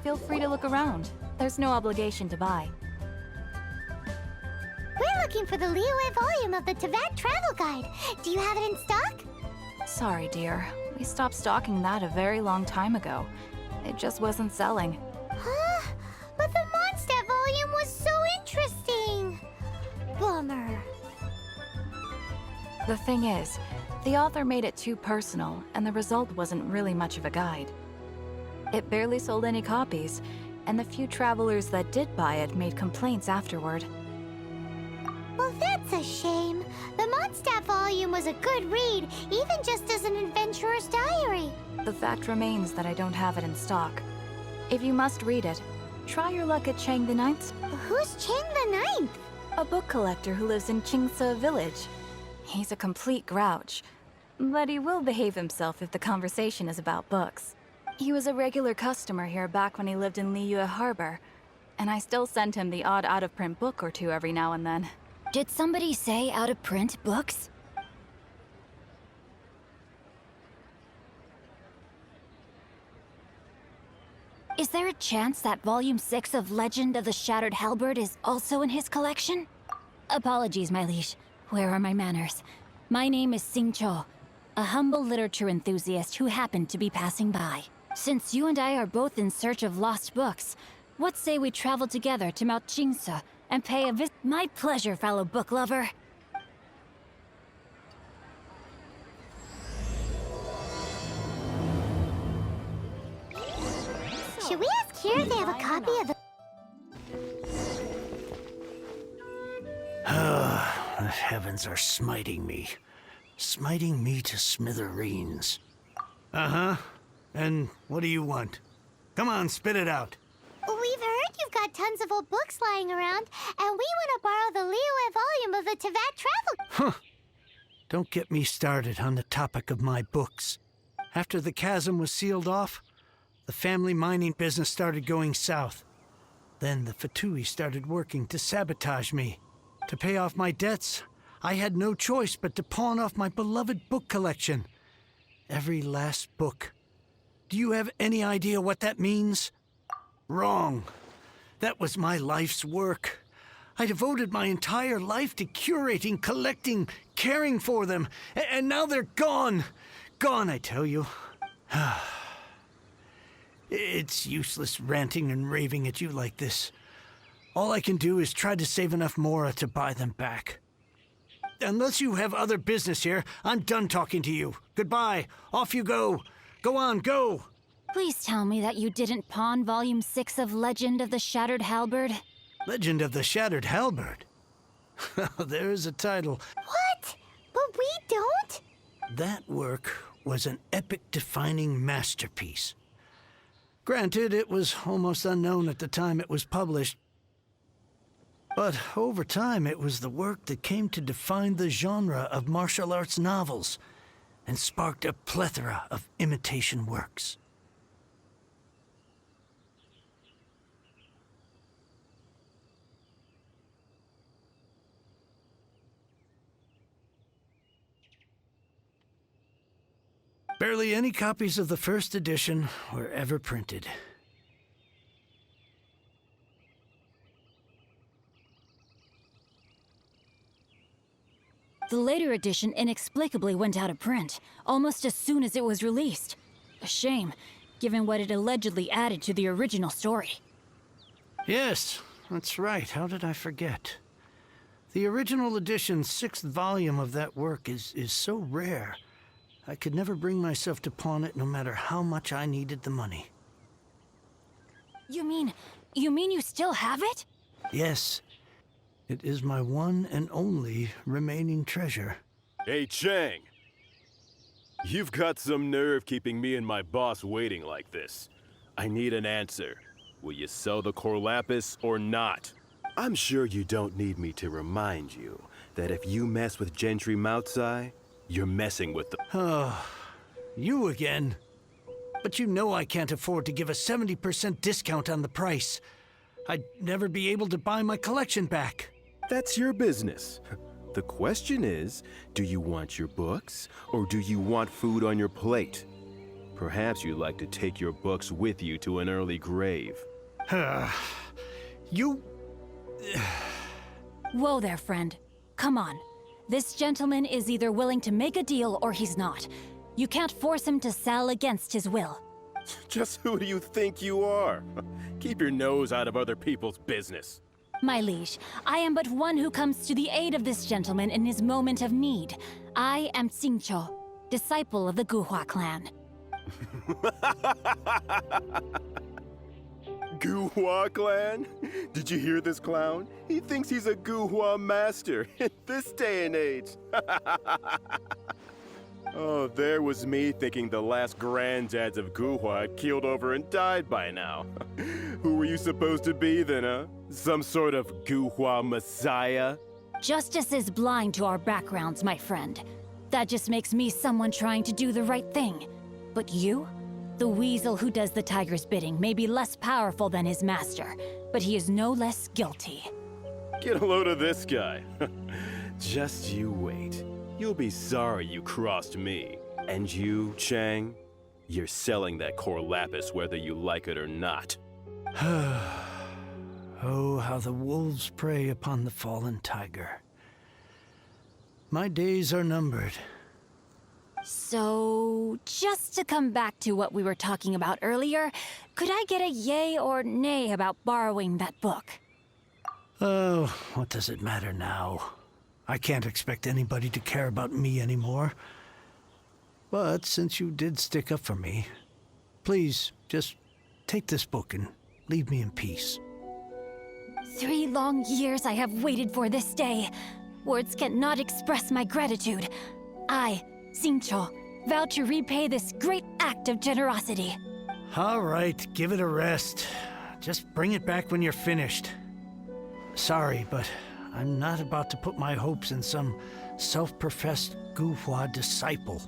feel free to look around. There's no obligation to buy. We're looking for the Liyue volume of the Teyvat Travel Guide. Do you have it in stock? Sorry, dear. We stopped stocking that a very long time ago. It just wasn't selling. Huh? But the Mondstadt volume was so interesting. Bummer. The thing is, the author made it too personal, and the result wasn't really much of a guide. It barely sold any copies, and the few travelers that did buy it made complaints afterward. Well, that's a shame. The Mondstadt volume was a good read, even just as an adventurer's diary. The fact remains that I don't have it in stock. If you must read it, try your luck at Chang the Ninth's. Who's Chang the Ninth? A book collector who lives in Xingqiu village. He's a complete grouch, but he will behave himself if the conversation is about books. He was a regular customer here back when he lived in Liyue Harbor, and I still send him the odd out-of-print book or two every now and then. Did somebody say out-of-print books? Is there a chance that Volume 6 of Legend of the Shattered Halberd is also in his collection? Apologies, my liege. Where are my manners? My name is Xingqiu, a humble literature enthusiast who happened to be passing by. Since you and I are both in search of lost books, what say we travel together to Mount Xingqiu and pay a visit? My pleasure, fellow book lover. Should we ask here if they have a copy of the... The heavens are smiting me. Smiting me to smithereens. Uh-huh. And what do you want? Come on, spit it out. We've heard you've got tons of old books lying around, and we want to borrow the Liyue volume of the Teyvat Travel... Huh. Don't get me started on the topic of my books. After the chasm was sealed off, the family mining business started going south. Then the Fatui started working to sabotage me. To pay off my debts, I had no choice but to pawn off my beloved book collection. Every last book. Do you have any idea what that means? Wrong. That was my life's work. I devoted my entire life to curating, collecting, caring for them, and now they're gone. Gone, I tell you. It's useless ranting and raving at you like this. All I can do is try to save enough Mora to buy them back. Unless you have other business here, I'm done talking to you. Goodbye. Off you go. Go on, go. Please tell me that you didn't pawn Volume 6 of Legend of the Shattered Halberd. Legend of the Shattered Halberd. There's a title. What? But we don't? That work was an epic-defining masterpiece. Granted, it was almost unknown at the time it was published. But over time, it was the work that came to define the genre of martial arts novels and sparked a plethora of imitation works. Barely any copies of the first edition were ever printed. The later edition inexplicably went out of print, almost as soon as it was released. A shame, given what it allegedly added to the original story. Yes, that's right. How did I forget? The original edition's 6th volume of that work is so rare. I could never bring myself to pawn it no matter how much I needed the money. You mean you still have it? Yes. It is my one and only remaining treasure. Hey, Chang. You've got some nerve keeping me and my boss waiting like this. I need an answer. Will you sell the core lapis or not? I'm sure you don't need me to remind you that if you mess with Gentry Moutsai, you're messing with the... Oh, you again. But you know I can't afford to give a 70% discount on the price. I'd never be able to buy my collection back. That's your business. The question is, do you want your books, or do you want food on your plate? Perhaps you'd like to take your books with you to an early grave. You... Whoa there, friend. Come on. This gentleman is either willing to make a deal or he's not. You can't force him to sell against his will. Just who do you think you are? Keep your nose out of other people's business. My liege, I am but one who comes to the aid of this gentleman in his moment of need. I am Xingqiu, disciple of the Guhua clan. Guhua clan? Did you hear this clown? He thinks he's a Guhua master in this day and age. Oh, there was me thinking the last granddads of Guhua had keeled over and died by now. Who were you supposed to be then, huh? Some sort of Guhua messiah? Justice is blind to our backgrounds, my friend. That just makes me someone trying to do the right thing. But you? The weasel who does the tiger's bidding may be less powerful than his master, but he is no less guilty. Get a load of this guy. Just you wait. You'll be sorry you crossed me. And you, Chang, you're selling that core lapis whether you like it or not. Oh, how the wolves prey upon the fallen tiger. My days are numbered. So, just to come back to what we were talking about earlier, could I get a yay or nay about borrowing that book? Oh, what does it matter now? I can't expect anybody to care about me anymore. But since you did stick up for me, please, just take this book and leave me in peace. 3 long years I have waited for this day. Words cannot express my gratitude. I, Xingqiu, vow to repay this great act of generosity. All right, give it a rest. Just bring it back when you're finished. Sorry, but I'm not about to put my hopes in some self-professed Guhua disciple.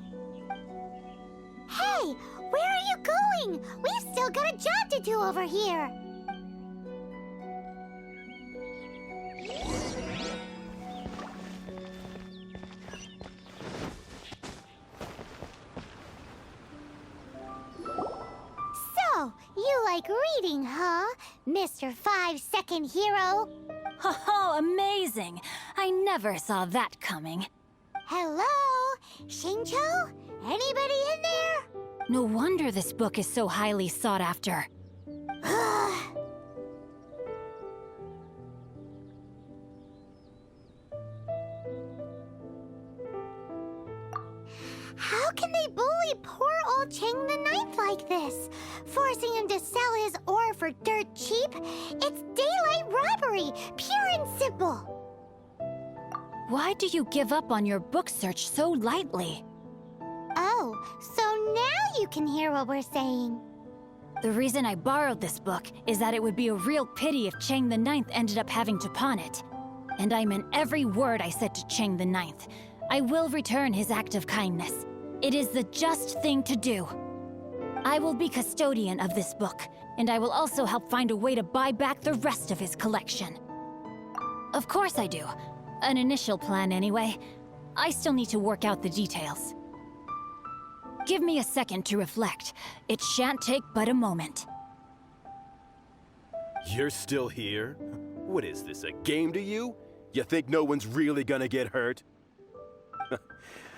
Hey, where are you going? We've still got a job to do over here. So, you like reading, huh, Mr. 5-second hero? Oh, amazing! I never saw that coming. Hello? Xingqiu? Anybody in there? No wonder this book is so highly sought after. How can they bully poor old Chang the Ninth like this? Forcing him to sell his ore for dirt cheap? It's daylight robbery, pure and simple. Why do you give up on your book search so lightly? Oh, so now you can hear what we're saying. The reason I borrowed this book is that it would be a real pity if Chang the Ninth ended up having to pawn it. And I meant every word I said to Chang the Ninth. I will return his act of kindness. It is the just thing to do. I will be custodian of this book, and I will also help find a way to buy back the rest of his collection. Of course I do. An initial plan anyway. I still need to work out the details. Give me a second to reflect. It shan't take but a moment. You're still here? What is this, a game to you? You think no one's really gonna get hurt?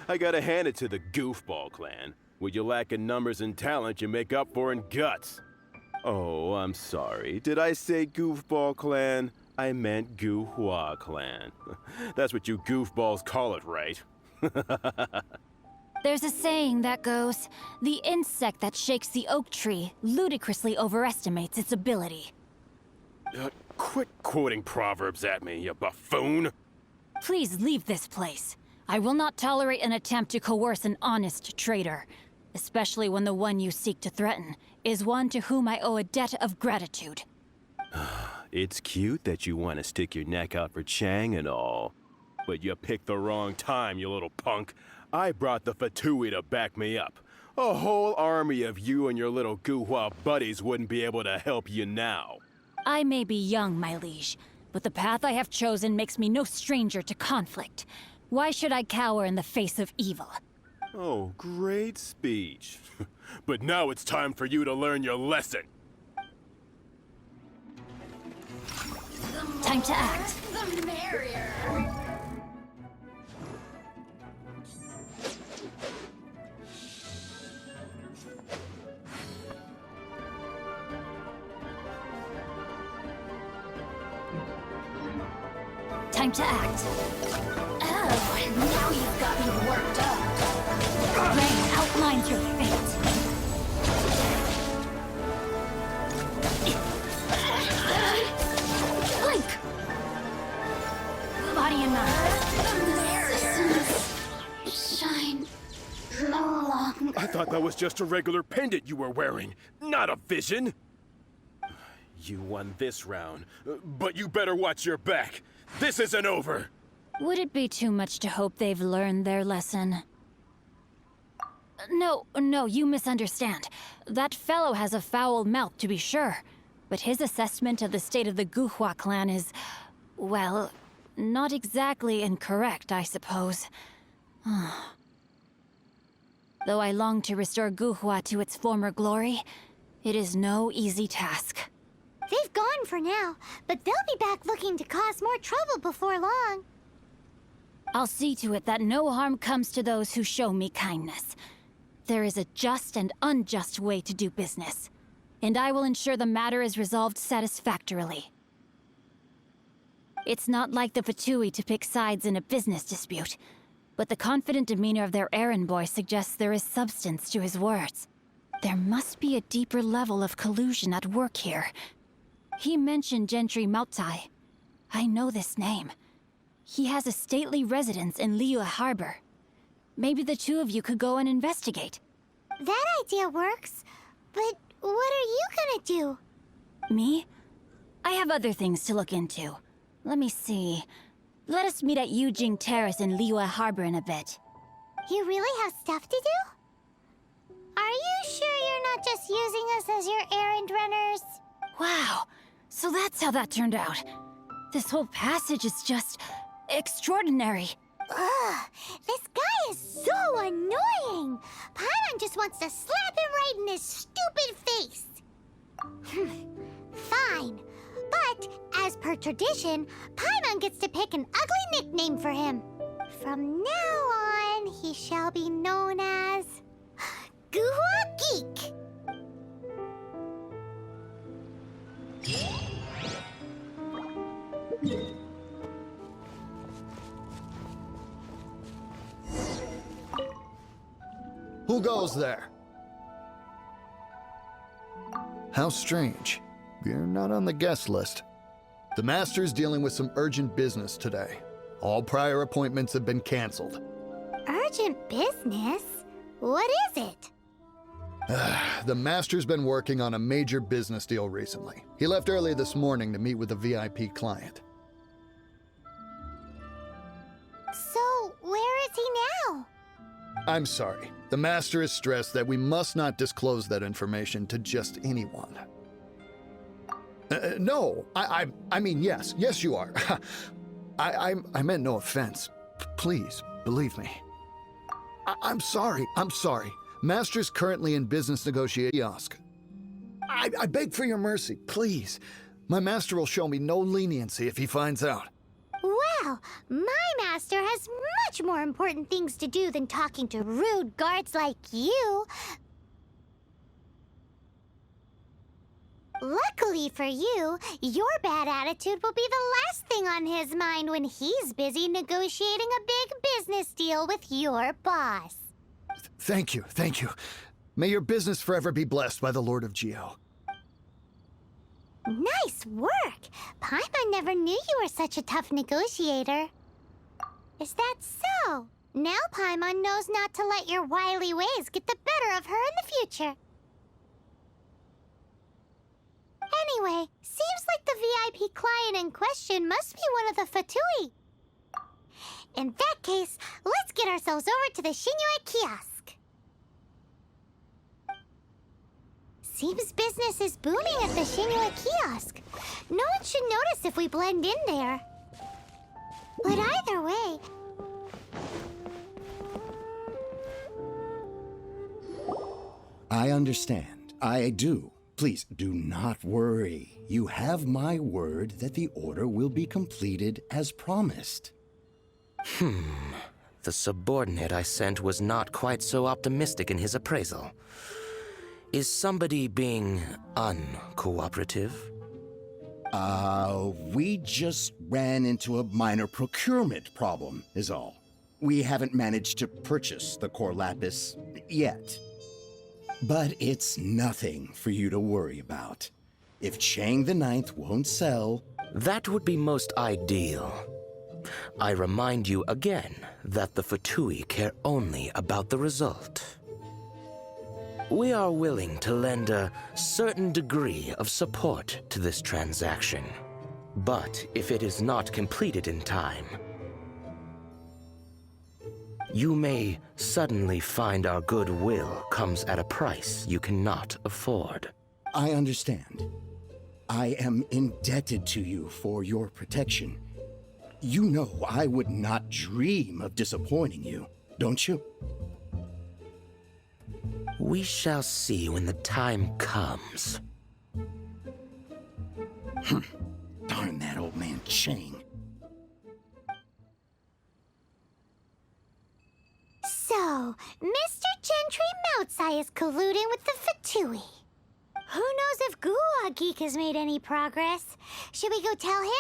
I gotta hand it to the Goofball clan. What you lack in numbers and talent, you make up for in guts. Oh, I'm sorry. Did I say Goofball clan? I meant Guhua clan. That's what you goofballs call it, right? There's a saying that goes, the insect that shakes the oak tree ludicrously overestimates its ability. Quit quoting proverbs at me, you buffoon! Please leave this place. I will not tolerate an attempt to coerce an honest trader, especially when the one you seek to threaten is one to whom I owe a debt of gratitude. It's cute that you want to stick your neck out for Chang and all. But you picked the wrong time, you little punk. I brought the Fatui to back me up. A whole army of you and your little Guhua buddies wouldn't be able to help you now. I may be young, my liege, but the path I have chosen makes me no stranger to conflict. Why should I cower in the face of evil? Oh, great speech. but now it's time for you to learn your lesson. Time to act. The merrier. Time to act. Oh, now you've got me worked up. Rain outlines your fate. Blink! Body and mind. Shine no longer. I thought that was just a regular pendant you were wearing, not a vision. You won this round, but you better watch your back. This isn't over. Would it be too much to hope they've learned their lesson? No, you misunderstand. That fellow has a foul mouth, to be sure. But his assessment of the state of the Guhua clan is, well, not exactly incorrect, I suppose. Though I long to restore Guhua to its former glory, it is no easy task. They've gone for now, but they'll be back looking to cause more trouble before long. I'll see to it that no harm comes to those who show me kindness. There is a just and unjust way to do business, and I will ensure the matter is resolved satisfactorily. It's not like the Fatui to pick sides in a business dispute, but the confident demeanor of their errand boy suggests there is substance to his words. There must be a deeper level of collusion at work here. He mentioned Gentry Mautai. I know this name. He has a stately residence in Liyue Harbor. Maybe the two of you could go and investigate. That idea works, but what are you gonna do? Me? I have other things to look into. Let me see. Let us meet at Yujing Terrace in Liyue Harbor in a bit. You really have stuff to do? Are you sure you're not just using us as your errand runners? Wow, so that's how that turned out. This whole passage is just extraordinary. Ugh, this guy is so annoying! Paimon just wants to slap him right in his stupid face! Fine, but as per tradition, Paimon gets to pick an ugly nickname for him. From now on, he shall be known as... Guhua Geek! Who goes there? How strange. You're not on the guest list. The Master's dealing with some urgent business today. All prior appointments have been canceled. Urgent business? What is it? The Master's been working on a major business deal recently. He left early this morning to meet with a VIP client. So, where is he now? I'm sorry. The Master is stressed that we must not disclose that information to just anyone. No, I mean, yes, you are. I meant no offense. Please, believe me. I'm sorry. Master's currently in business negotiations. I beg for your mercy, please. My master will show me no leniency if he finds out. Well, my master has much more important things to do than talking to rude guards like you. Luckily for you, your bad attitude will be the last thing on his mind when he's busy negotiating a big business deal with your boss. Thank you. May your business forever be blessed by the Lord of Geo. Nice work! Paimon never knew you were such a tough negotiator. Is that so? Now Paimon knows not to let your wily ways get the better of her in the future. Anyway, seems like the VIP client in question must be one of the Fatui. In that case, let's get ourselves over to the Xingqiu kiosk. Seems business is booming at the Xingqiu kiosk. No one should notice if we blend in there. But either way... I understand. I do. Please, do not worry. You have my word that the order will be completed as promised. The subordinate I sent was not quite so optimistic in his appraisal. Is somebody being uncooperative? We just ran into a minor procurement problem, is all. We haven't managed to purchase the core lapis yet. But it's nothing for you to worry about. If Chang the Ninth won't sell... That would be most ideal. I remind you again that the Fatui care only about the result. We are willing to lend a certain degree of support to this transaction. But if it is not completed in time, you may suddenly find our goodwill comes at a price you cannot afford. I understand. I am indebted to you for your protection. You know I would not dream of disappointing you, don't you? We shall see when the time comes. Darn that old man Chang. So, Mr. Gentry Moutsai is colluding with the Fatui. Who knows if Guwa Geek has made any progress? Should we go tell him?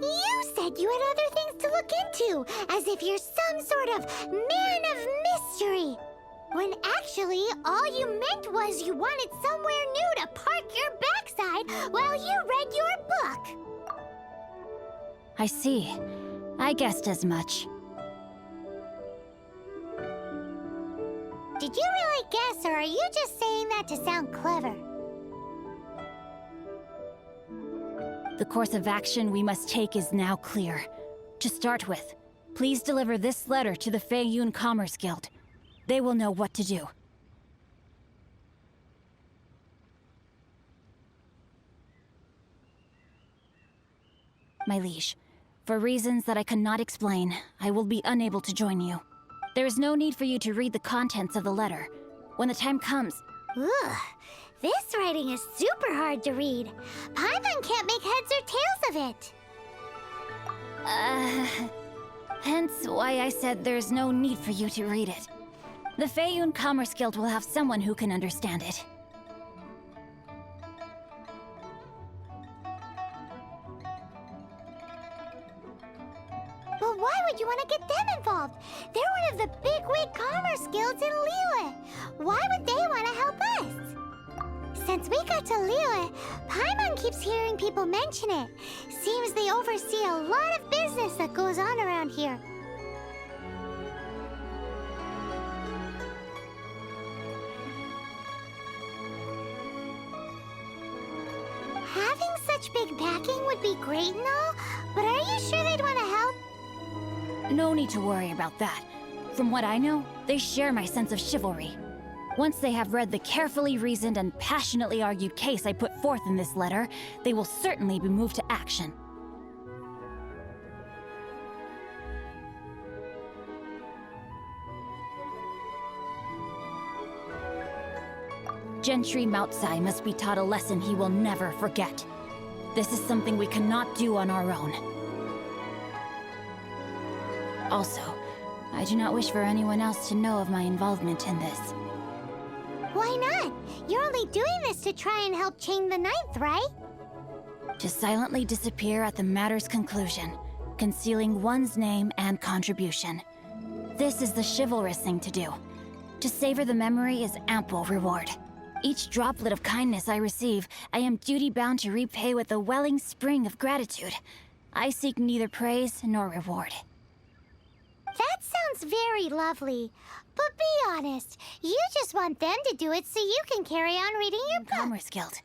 You said you had other things to look into, as if you're some sort of man of mystery. When actually, all you meant was you wanted somewhere new to park your backside while you read your book. I see. I guessed as much. Did you really guess, or are you just saying that to sound clever? The course of action we must take is now clear. To start with, please deliver this letter to the Feiyun Commerce Guild. They will know what to do. My liege, for reasons that I cannot explain, I will be unable to join you. There is no need for you to read the contents of the letter. When the time comes... Ugh, this writing is super hard to read. Paimon can't make heads or tails of it. Hence why I said there's no need for you to read it. The Feiyun Commerce Guild will have someone who can understand it. But why would you want to get them involved? They're one of the bigwig commerce guilds in Liyue. Why would they want to help us? Since we got to Liyue, Paimon keeps hearing people mention it. Seems they oversee a lot of business that goes on around here. Having such big backing would be great and all, but are you sure they'd want to help? No need to worry about that. From what I know, they share my sense of chivalry. Once they have read the carefully reasoned and passionately argued case I put forth in this letter, they will certainly be moved to action. Gentry Moutsai must be taught a lesson he will never forget. This is something we cannot do on our own. Also, I do not wish for anyone else to know of my involvement in this. Why not? You're only doing this to try and help Chang the Ninth, right? To silently disappear at the matter's conclusion, concealing one's name and contribution. This is the chivalrous thing to do. To savor the memory is ample reward. Each droplet of kindness I receive, I am duty-bound to repay with a welling spring of gratitude. I seek neither praise nor reward. That sounds very lovely. But be honest, you just want them to do it so you can carry on reading your book. Commerce Guild.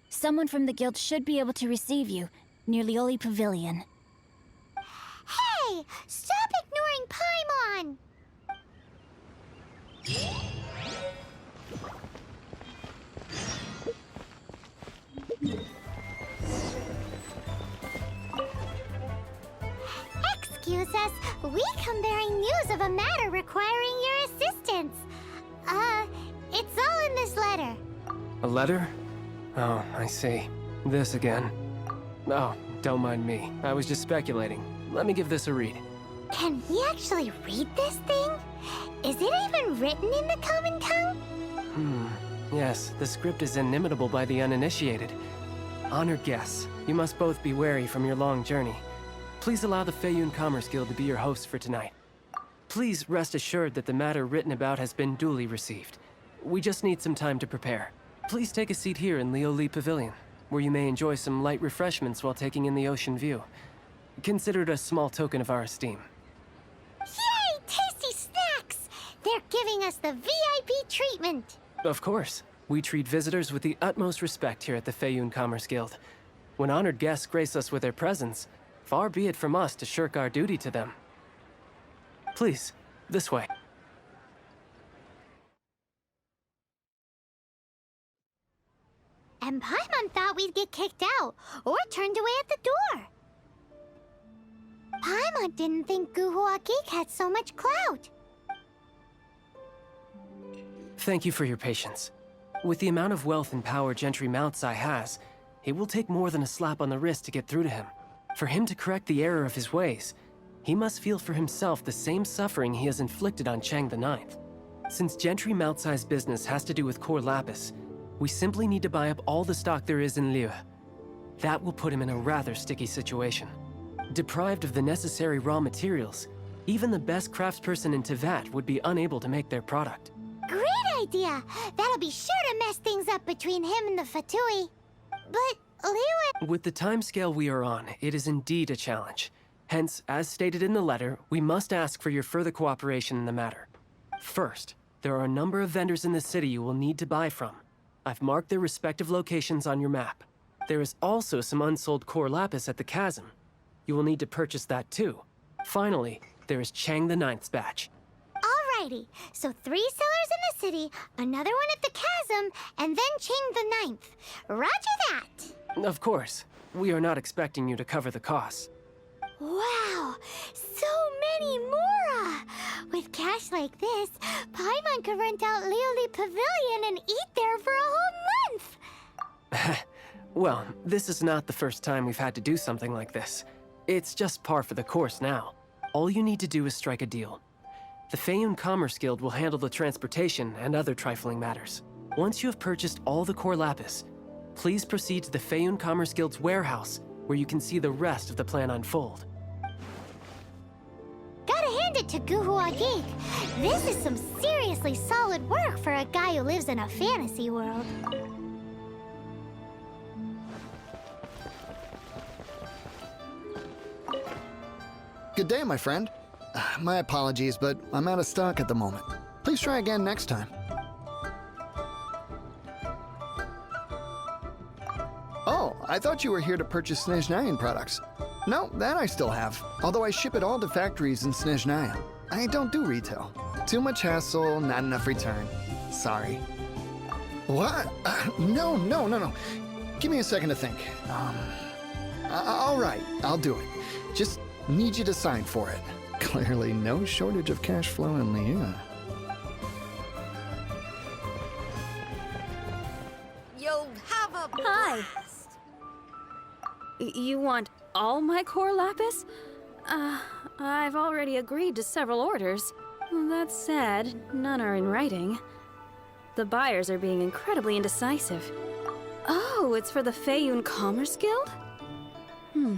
Someone from the guild should be able to receive you near Lioli Pavilion. Hey! Stop ignoring Paimon! We come bearing news of a matter requiring your assistance. It's all in this letter. A letter? Oh, I see. This again. Oh, don't mind me. I was just speculating. Let me give this a read. Can we actually read this thing? Is it even written in the common tongue? Yes, the script is inimitable by the uninitiated. Honored guests, you must both be wary from your long journey. Please allow the Feiyun Commerce Guild to be your host for tonight. Please rest assured that the matter written about has been duly received. We just need some time to prepare. Please take a seat here in Leo Li Pavilion, where you may enjoy some light refreshments while taking in the ocean view. Consider it a small token of our esteem. Yay! Tasty snacks! They're giving us the VIP treatment. Of course. We treat visitors with the utmost respect here at the Feiyun Commerce Guild. When honored guests grace us with their presence, far be it from us to shirk our duty to them. Please, this way. And Paimon thought we'd get kicked out, or turned away at the door. Paimon didn't think Guhua Geek had so much clout. Thank you for your patience. With the amount of wealth and power Gentry Moutsai has, it will take more than a slap on the wrist to get through to him. For him to correct the error of his ways, he must feel for himself the same suffering he has inflicted on Chang the Ninth. Since Gentry Moutsai's business has to do with core lapis, we simply need to buy up all the stock there is in Liyue. That will put him in a rather sticky situation. Deprived of the necessary raw materials, even the best craftsperson in Tevat would be unable to make their product. Great idea! That'll be sure to mess things up between him and the Fatui. But Liyue... With the timescale we are on, it is indeed a challenge. Hence, as stated in the letter, we must ask for your further cooperation in the matter. First, there are a number of vendors in the city you will need to buy from. I've marked their respective locations on your map. There is also some unsold core lapis at the chasm. You will need to purchase that too. Finally, there is Chang the Ninth's batch. Alrighty, so 3 sellers in the city, another one at the chasm, and then Chang the Ninth. Roger that! Of course, we are not expecting you to cover the costs. Wow, so many more! With cash like this, Paimon could rent out Lioli Pavilion and eat there for a whole month! Well, this is not the first time we've had to do something like this. It's just par for the course now. All you need to do is strike a deal. The Feiyun Commerce Guild will handle the transportation and other trifling matters. Once you have purchased all the core lapis, please proceed to the Feiyun Commerce Guild's warehouse, where you can see the rest of the plan unfold. Gotta hand it to Guhua Geek. This is some seriously solid work for a guy who lives in a fantasy world. Good day, my friend. My apologies, but I'm out of stock at the moment. Please try again next time. Oh, I thought you were here to purchase Snezhnayan products. No, that I still have, although I ship it all to factories in Snezhnaya. I don't do retail. Too much hassle, not enough return. Sorry. What? No. Give me a second to think. All right, I'll do it. Just need you to sign for it. Clearly no shortage of cash flow in Liyue. You'll have a Hi. blast. You want all my core lapis? I've already agreed to several orders. That said, none are in writing. The buyers are being incredibly indecisive. Oh, it's for the Feiyun Commerce Guild?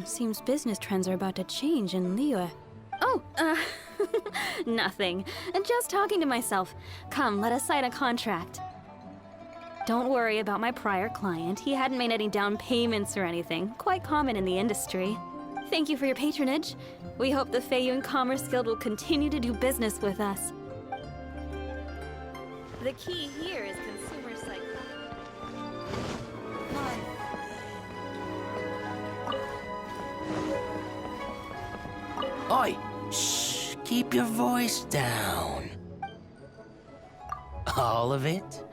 Seems business trends are about to change in Liyue. Oh, nothing. Just talking to myself. Come, let us sign a contract. Don't worry about my prior client. He hadn't made any down payments or anything. Quite common in the industry. Thank you for your patronage. We hope the Feiyun Commerce Guild will continue to do business with us. The key here is consumer psychology. Oi! Shh! Keep your voice down. All of it?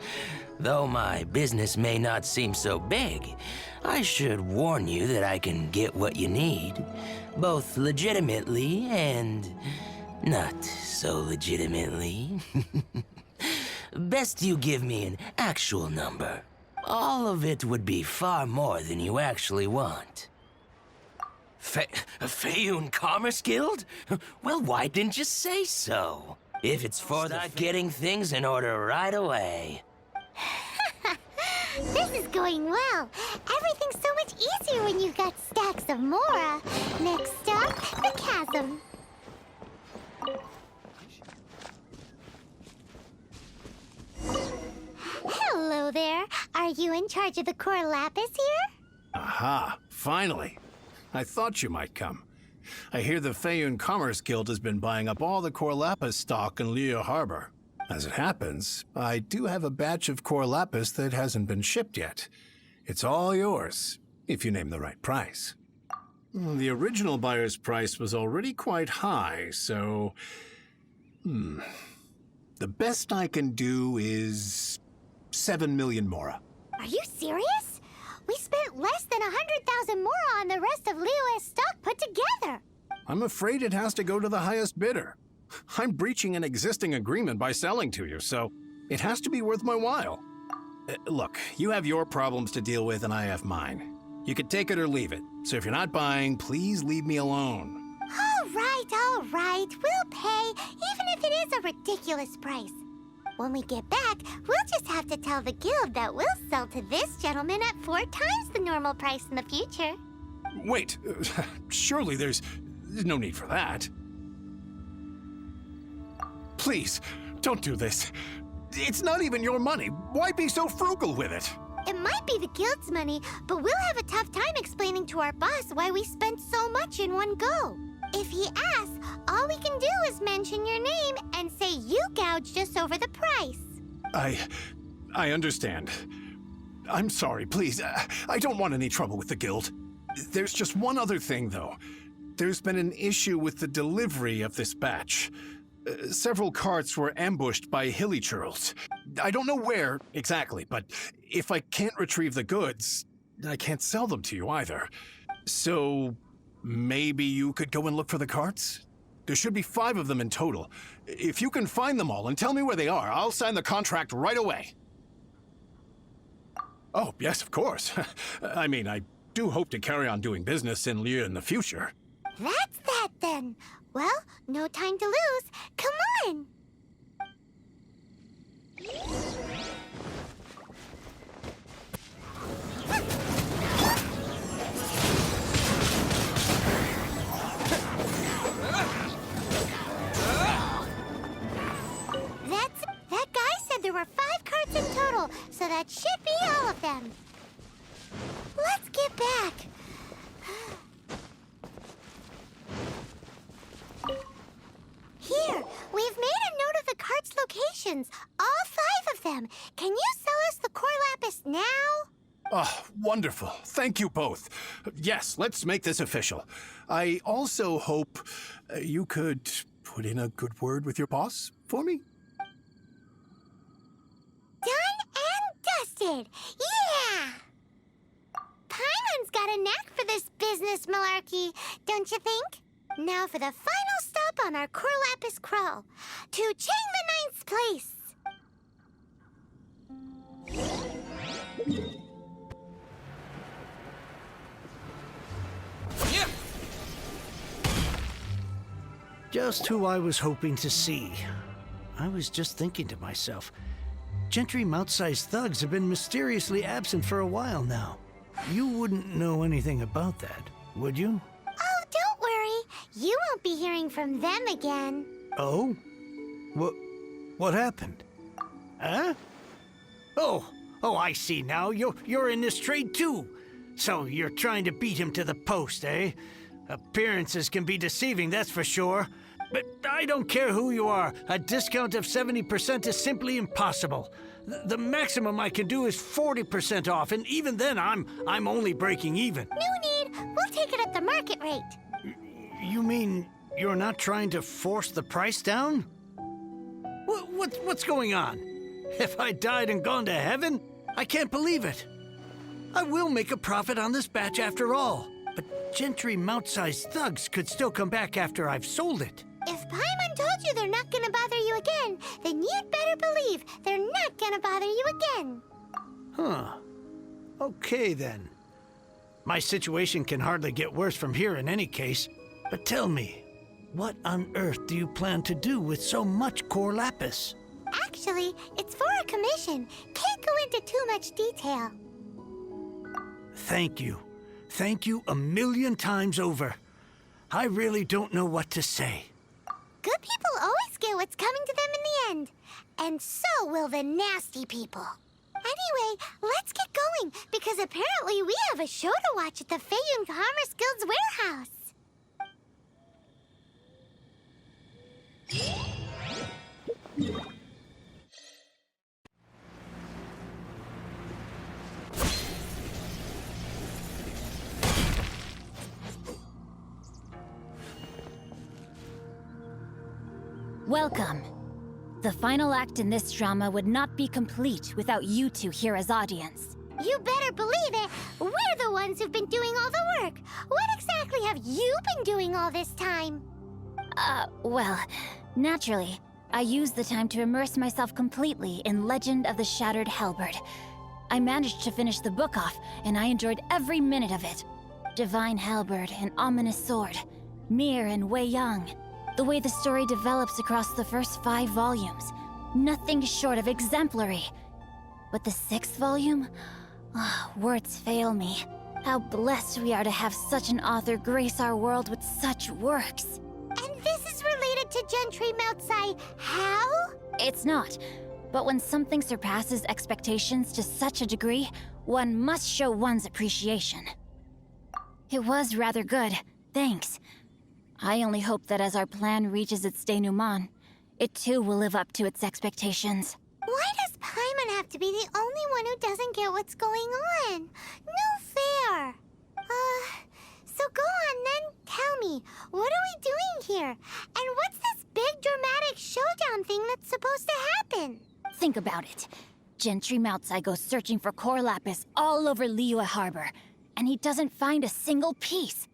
Though my business may not seem so big, I should warn you that I can get what you need. both legitimately and not so legitimately. Best you give me an actual number. All of it would be far more than you actually want. Feyun Commerce Guild? Well, why didn't you say so? If it's for that, getting things in order right away. This is going well. Everything's so much easier when you've got stacks of Mora. Next stop, the chasm. Hello there. Are you in charge of the core lapis here? Aha, finally. I thought you might come. I hear the Feyun Commerce Guild has been buying up all the core lapis stock in Liyue Harbor. As it happens, I do have a batch of core lapis that hasn't been shipped yet. It's all yours, if you name the right price. The original buyer's price was already quite high, so... The best I can do is 7 million Mora. Are you serious? We spent less than 100,000 Mora on the rest of Liyue's stock put together. I'm afraid it has to go to the highest bidder. I'm breaching an existing agreement by selling to you, so it has to be worth my while. Look, you have your problems to deal with and I have mine. You can take it or leave it, so if you're not buying, please leave me alone. All right. We'll pay, even if it is a ridiculous price. When we get back, we'll just have to tell the guild that we'll sell to this gentleman at 4 times the normal price in the future. Wait, surely there's no need for that. Please, don't do this. It's not even your money. Why be so frugal with it? It might be the guild's money, but we'll have a tough time explaining to our boss why we spent so much in one go. If he asks, all we can do is mention your name and say you gouged us over the price. I understand. I'm sorry, please. I don't want any trouble with the guild. There's just one other thing, though. There's been an issue with the delivery of this batch. Several carts were ambushed by hilly churls. I don't know where exactly, but if I can't retrieve the goods, I can't sell them to you either. So maybe you could go and look for the carts? There should be 5 of them in total. If you can find them all and tell me where they are, I'll sign the contract right away. Oh, yes, of course. I mean, I do hope to carry on doing business in Liyue in the future. That's that then. Well, no time to lose. Come on! That guy said there were 5 carts in total, so that should be all of them. Let's get back. Here, we've made a note of the carts' locations, all 5 of them. Can you sell us the core lapis now? Oh, wonderful. Thank you both. Yes, let's make this official. I also hope you could put in a good word with your boss for me. Done and dusted. Yeah! Paimon's got a knack for this business malarkey, don't you think? Now for the final stop on our core lapis crawl, to Chain the Ninth's place. Just who I was hoping to see. I was just thinking to myself, Gentry Mount-sized thugs have been mysteriously absent for a while now. You wouldn't know anything about that, would you? Oh, don't worry. You won't be hearing from them again. Oh? What happened? Huh? Oh, I see now. You're in this trade too. So you're trying to beat him to the post, eh? Appearances can be deceiving, that's for sure. But I don't care who you are. A discount of 70% is simply impossible. The maximum I can do is 40% off, and even then I'm only breaking even. No need. We'll take it at the market rate. You mean you're not trying to force the price down? What's going on? Have I died and gone to heaven? I can't believe it. I will make a profit on this batch after all. But Gentry Mount-sized thugs could still come back after I've sold it. If Paimon told you they're not gonna bother you again, then you'd better believe they're not gonna bother you again. Huh. Okay, then. My situation can hardly get worse from here in any case. But tell me, what on earth do you plan to do with so much core lapis? Actually, it's for a commission. Can't go into too much detail. Thank you. Thank you 1,000,000 times over. I really don't know what to say. Good people always get what's coming to them in the end. And so will the nasty people. Anyway, let's get going, because apparently we have a show to watch at the Feiyun Commerce Guild's warehouse. Welcome. The final act in this drama would not be complete without you two here as audience. You better believe it. We're the ones who've been doing all the work. What exactly have you been doing all this time? Well, naturally, I used the time to immerse myself completely in Legend of the Shattered Halberd. I managed to finish the book off, and I enjoyed every minute of it. Divine Halberd, an ominous sword, Mir and Wei Yang. The way the story develops across the first 5 volumes, nothing short of exemplary. But the 6th volume? Words fail me. How blessed we are to have such an author grace our world with such works. And this is related to Gentry Moutsai how? It's not. But when something surpasses expectations to such a degree, one must show one's appreciation. It was rather good, thanks. I only hope that as our plan reaches its denouement, it too will live up to its expectations. Why does Paimon have to be the only one who doesn't get what's going on? No fair. So go on then, tell me, what are we doing here? And what's this big dramatic showdown thing that's supposed to happen? Think about it. Gentry Moutsai goes searching for core lapis all over Liyue Harbor, and he doesn't find a single piece.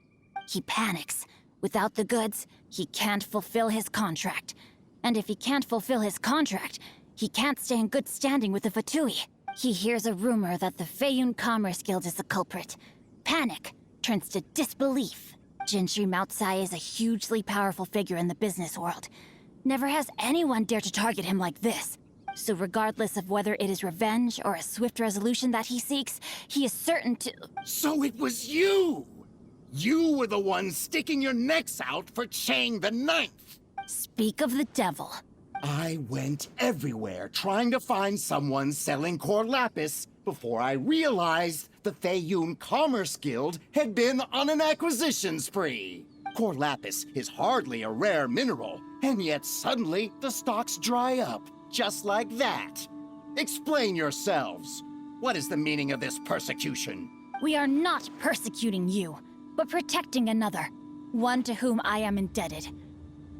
He panics. Without the goods, he can't fulfill his contract. And if he can't fulfill his contract, he can't stay in good standing with the Fatui. He hears a rumor that the Feiyun Commerce Guild is the culprit. Panic turns to disbelief. Gentry Moutsai is a hugely powerful figure in the business world. Never has anyone dared to target him like this. So regardless of whether it is revenge or a swift resolution that he seeks, he is certain to— So it was you! You were the one sticking your necks out for Chang the Ninth! Speak of the devil. I went everywhere trying to find someone selling core lapis before I realized the Feiyun Commerce Guild had been on an acquisition spree. Core lapis is hardly a rare mineral, and yet suddenly the stocks dry up, just like that. Explain yourselves. What is the meaning of this persecution? We are not persecuting you, but protecting another, one to whom I am indebted.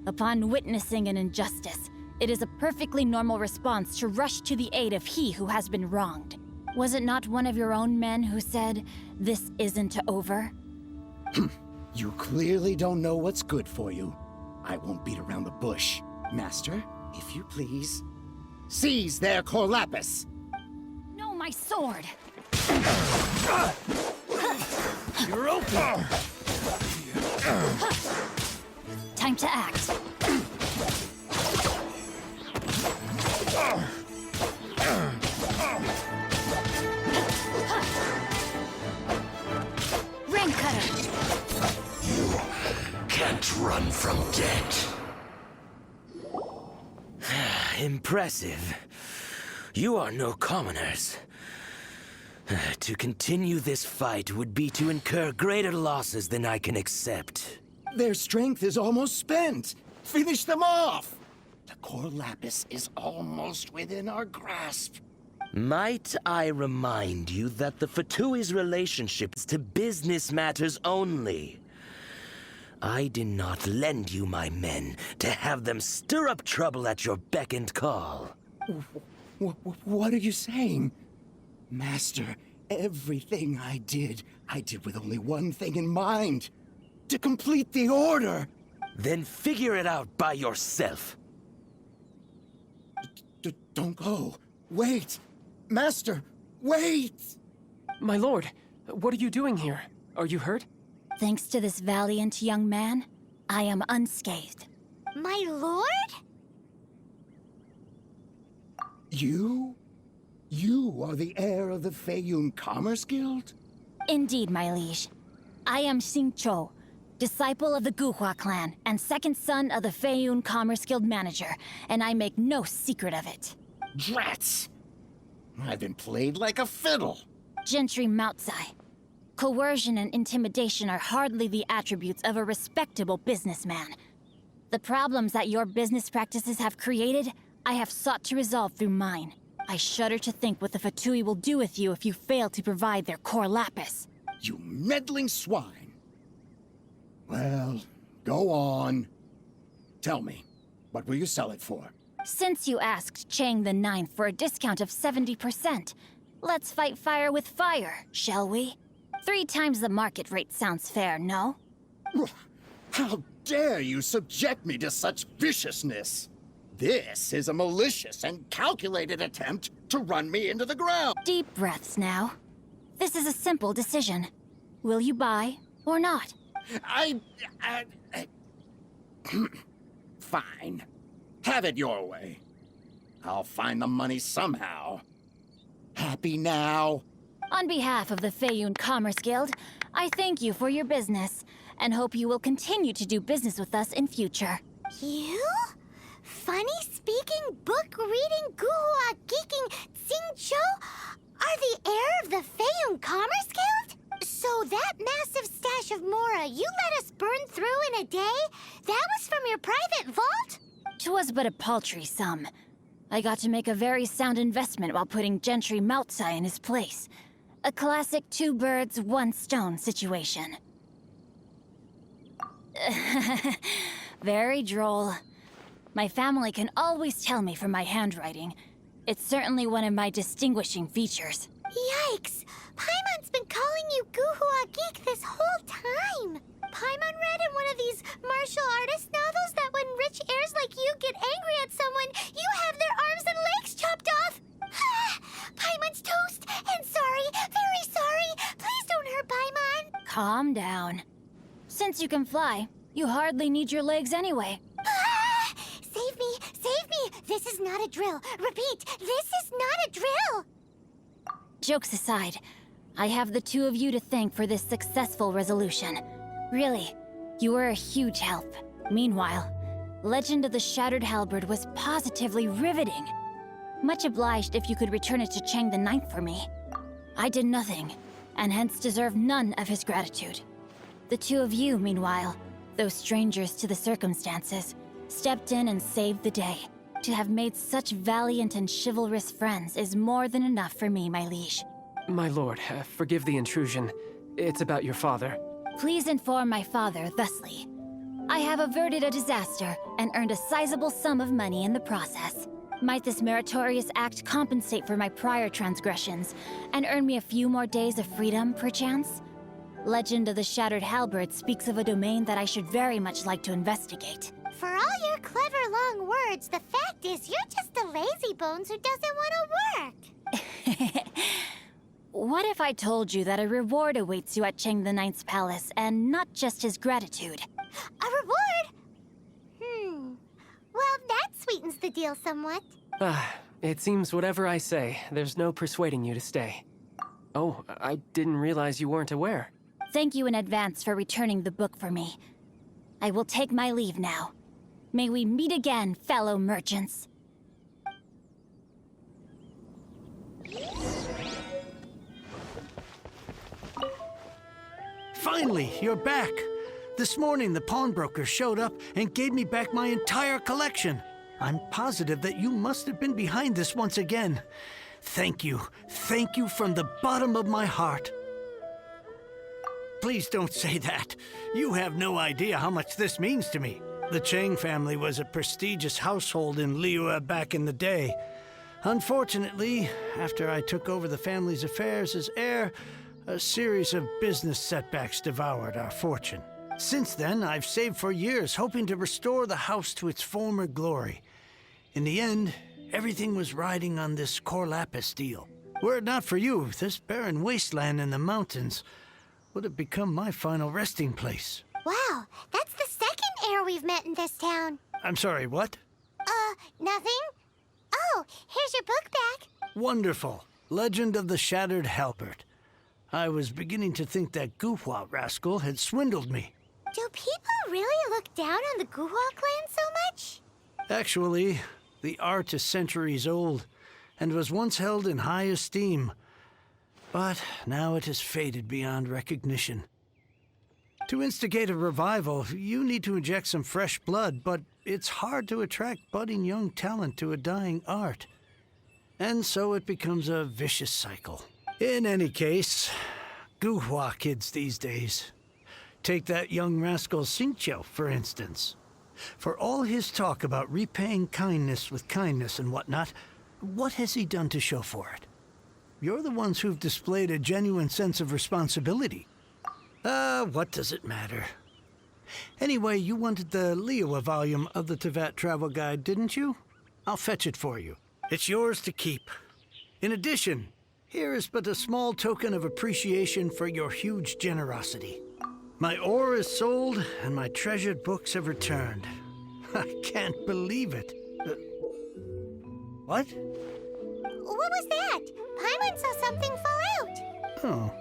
Upon witnessing an injustice, it is a perfectly normal response to rush to the aid of he who has been wronged. Was it not one of your own men who said, "This isn't over"? You clearly don't know what's good for you. I won't beat around the bush. Master, if you please, seize their core lapis! No, my sword! You're open! Time to act. Ring cutter! You can't run from death. Impressive. You are no commoners. To continue this fight would be to incur greater losses than I can accept. Their strength is almost spent. Finish them off! The core lapis is almost within our grasp. Might I remind you that the Fatui's relationship is to business matters only? I did not lend you my men to have them stir up trouble at your beck and call. What are you saying? Master, Everything I did with only one thing in mind. To complete the order. Then figure it out by yourself. Don't go. Wait. Master, wait! My lord, what are you doing here? Are you hurt? Thanks to this valiant young man, I am unscathed. My lord? You? You are the heir of the Feiyun Commerce Guild? Indeed, my liege. I am Xingqiu, disciple of the Guhua clan and second son of the Feiyun Commerce Guild manager, and I make no secret of it. Drats! I've been played like a fiddle. Gentry Moutsai. Coercion and intimidation are hardly the attributes of a respectable businessman. The problems that your business practices have created, I have sought to resolve through mine. I shudder to think what the Fatui will do with you if you fail to provide their core lapis. You meddling swine. Well, go on. Tell me, what will you sell it for? Since you asked Chang the Ninth for a discount of 70%, let's fight fire with fire, shall we? 3 times the market rate sounds fair, no? How dare you subject me to such viciousness? This is a malicious and calculated attempt to run me into the ground. Deep breaths now. This is a simple decision. Will you buy or not? Fine. Have it your way. I'll find the money somehow. Happy now? On behalf of the Feiyun Commerce Guild, I thank you for your business, and hope you will continue to do business with us in future. You? Funny-speaking, book-reading, guhua geeking Xingqiu are the heir of the Feiyun Commerce Guild? So that massive stash of Mora you let us burn through in a day, that was from your private vault? 'Twas but a paltry sum. I got to make a very sound investment while putting Gentry Moutsai in his place. A classic 2 birds, 1 stone situation. Very droll. My family can always tell me from my handwriting. It's certainly one of my distinguishing features. Yikes! Paimon's been calling you Guhua Geek this whole time! Paimon read in one of these martial artist novels that when rich heirs like you get angry at someone, you have their arms and legs chopped off! Paimon's toast! And sorry, very sorry! Please don't hurt Paimon! Calm down. Since you can fly, you hardly need your legs anyway. Save me! Save me! This is not a drill! Repeat, this is not a drill! Jokes aside, I have the 2 of you to thank for this successful resolution. Really, you were a huge help. Meanwhile, Legend of the Shattered Halberd was positively riveting. Much obliged if you could return it to Chang the Ninth for me. I did nothing, and hence deserve none of his gratitude. The 2 of you, meanwhile, though strangers to the circumstances, stepped in and saved the day. To have made such valiant and chivalrous friends is more than enough for me, my liege. My lord, forgive the intrusion. It's about your father. Please inform my father thusly. I have averted a disaster and earned a sizable sum of money in the process. Might this meritorious act compensate for my prior transgressions and earn me a few more days of freedom, perchance? Legend of the Shattered Halberd speaks of a domain that I should very much like to investigate. For all your clever long words, the fact is you're just a lazy bones who doesn't want to work. What if I told you that a reward awaits you at Chang the Ninth's palace, and not just his gratitude? A reward? Well, that sweetens the deal somewhat. It seems whatever I say, there's no persuading you to stay. Oh, I didn't realize you weren't aware. Thank you in advance for returning the book for me. I will take my leave now. May we meet again, fellow merchants. Finally, you're back. This morning, the pawnbroker showed up and gave me back my entire collection. I'm positive that you must have been behind this once again. Thank you. Thank you from the bottom of my heart. Please don't say that. You have no idea how much this means to me. The Chang family was a prestigious household in Liyue back in the day. Unfortunately, after I took over the family's affairs as heir, a series of business setbacks devoured our fortune. Since then, I've saved for years, hoping to restore the house to its former glory. In the end, everything was riding on this Corlapis deal. Were it not for you, this barren wasteland in the mountains would have become my final resting place. Wow, that's the second heir we've met in this town. I'm sorry, what? Nothing? Oh, here's your book back. Wonderful. Legend of the Shattered Halberd. I was beginning to think that Guhua rascal had swindled me. Do people really look down on the Guhua clan so much? Actually, the art is centuries old and was once held in high esteem. But now it has faded beyond recognition. To instigate a revival, you need to inject some fresh blood, but it's hard to attract budding young talent to a dying art. And so it becomes a vicious cycle. In any case, Guhua kids these days. Take that young rascal Xingqiu, for instance. For all his talk about repaying kindness with kindness and whatnot, what has he done to show for it? You're the ones who've displayed a genuine sense of responsibility. What does it matter? Anyway, you wanted the Liyue volume of the Tevat Travel Guide, didn't you? I'll fetch it for you. It's yours to keep. In addition, here is but a small token of appreciation for your huge generosity. My ore is sold, and my treasured books have returned. I can't believe it. What? What was that? Paimon saw something fall out. Oh,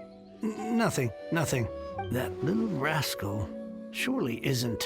nothing. That little rascal surely isn't...